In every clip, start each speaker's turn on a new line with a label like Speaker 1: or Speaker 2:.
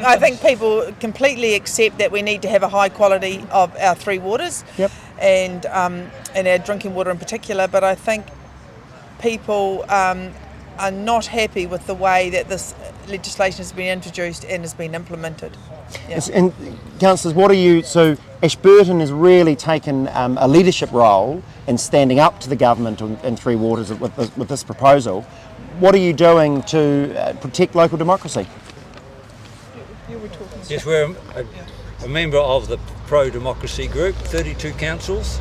Speaker 1: I think people completely accept that we need to have a high quality of our three waters,
Speaker 2: Yep.
Speaker 1: and our drinking water in particular. But I think people are not happy with the way that this legislation has been introduced and has been implemented. Yeah.
Speaker 2: And councillors, so Ashburton has really taken a leadership role in standing up to the government in Three Waters with this proposal. What are you doing to protect local democracy?
Speaker 3: Yes, we're a member of the pro-democracy group, 32 councils.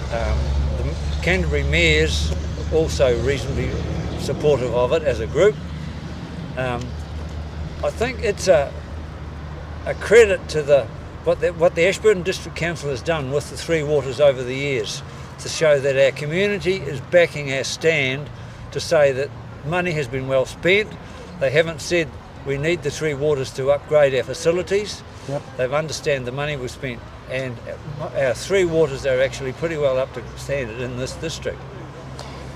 Speaker 3: The Canterbury Mayor's also reasonably supportive of it as a group. I think it's a credit to what the Ashburton District Council has done with the Three Waters over the years to show that our community is backing our stand to say that money has been well spent. They haven't said we need the Three Waters to upgrade our facilities.
Speaker 2: Yep.
Speaker 3: They've understand the money we've spent, and our Three Waters are actually pretty well up to standard in this district.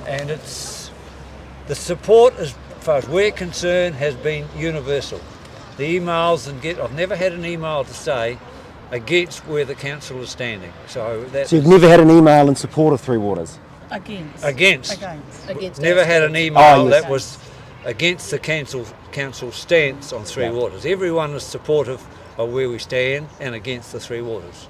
Speaker 3: And the support, as far as we're concerned, has been universal. The emails I've never had an email to say against where the council is standing. So
Speaker 2: you've never had an email in support of Three Waters?
Speaker 3: Against. Never had an email that was against the council stance on Three Waters. Everyone is supportive of where we stand and against the Three Waters.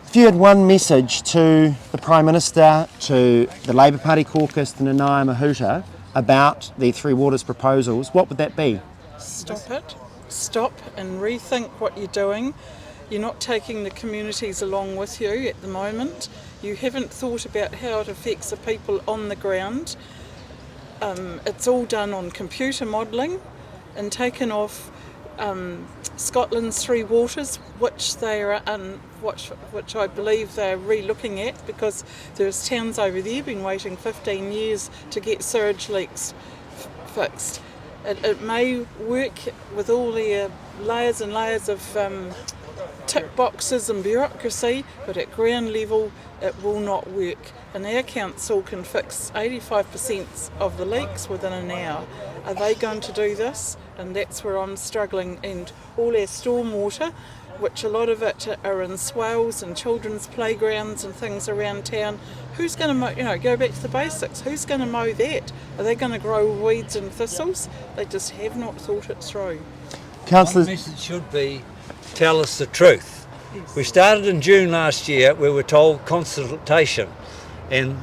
Speaker 2: If you had one message to the Prime Minister, to the Labour Party caucus, to Nanaia Mahuta about the Three Waters proposals, what would that be?
Speaker 4: Stop it. Stop and rethink what you're doing. You're not taking the communities along with you at the moment. You haven't thought about how it affects the people on the ground. It's all done on computer modelling and taken off Scotland's Three Waters, which I believe they're re-looking at, because there's towns over there been waiting 15 years to get sewage leaks fixed. It may work with all the layers and layers of tick boxes and bureaucracy, but at ground level it will not work. And our council can fix 85% of the leaks within an hour. Are they going to do this? And that's where I'm struggling. And all our stormwater, which a lot of it are in swales and children's playgrounds and things around town, who's going to go back to the basics? Who's going to mow that? Are they going to grow weeds and thistles? They just have not thought it through.
Speaker 2: Councillors,
Speaker 3: One message should be, tell us the truth. Yes. We started in June last year. We were told consultation, and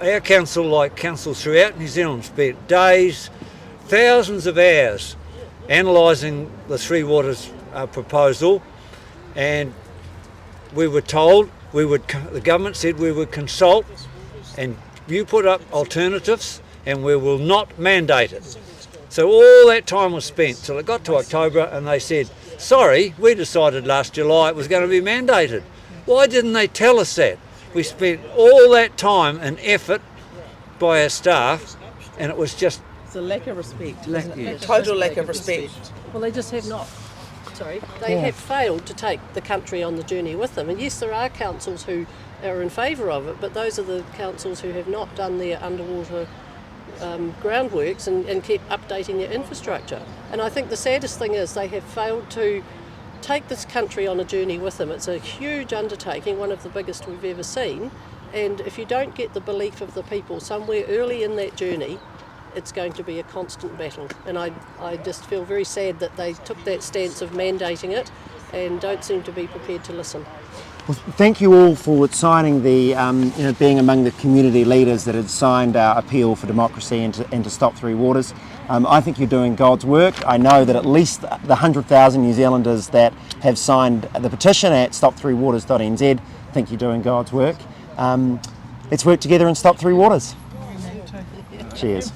Speaker 3: our council, like councils throughout New Zealand, spent days, thousands of hours analysing the Three Waters proposal, and we were told the government said we would consult, and you put up alternatives, and we will not mandate it. So all that time was spent till it got to October, and they said, sorry, we decided last July it was going to be mandated. Why didn't they tell us that? We spent all that time and effort by our staff, and it was just...
Speaker 1: It's a lack of respect.
Speaker 4: Total lack of respect.
Speaker 5: Well, they just have not. They have failed to take the country on the journey with them. And yes, there are councils who are in favour of it, but those are the councils who have not done their underwater groundworks and keep updating their infrastructure. And I think the saddest thing is they have failed to take this country on a journey with them. It's a huge undertaking, one of the biggest we've ever seen. And if you don't get the belief of the people somewhere early in that journey, it's going to be a constant battle. And I just feel very sad that they took that stance of mandating it and don't seem to be prepared to listen.
Speaker 2: well, thank you all for signing the, being among the community leaders that had signed our appeal for democracy and to stop Three Waters. I think you're doing God's work. I know that at least the 100,000 New Zealanders that have signed the petition at stopthreewaters.nz think you're doing God's work. Let's work together and stop Three Waters. Cheers.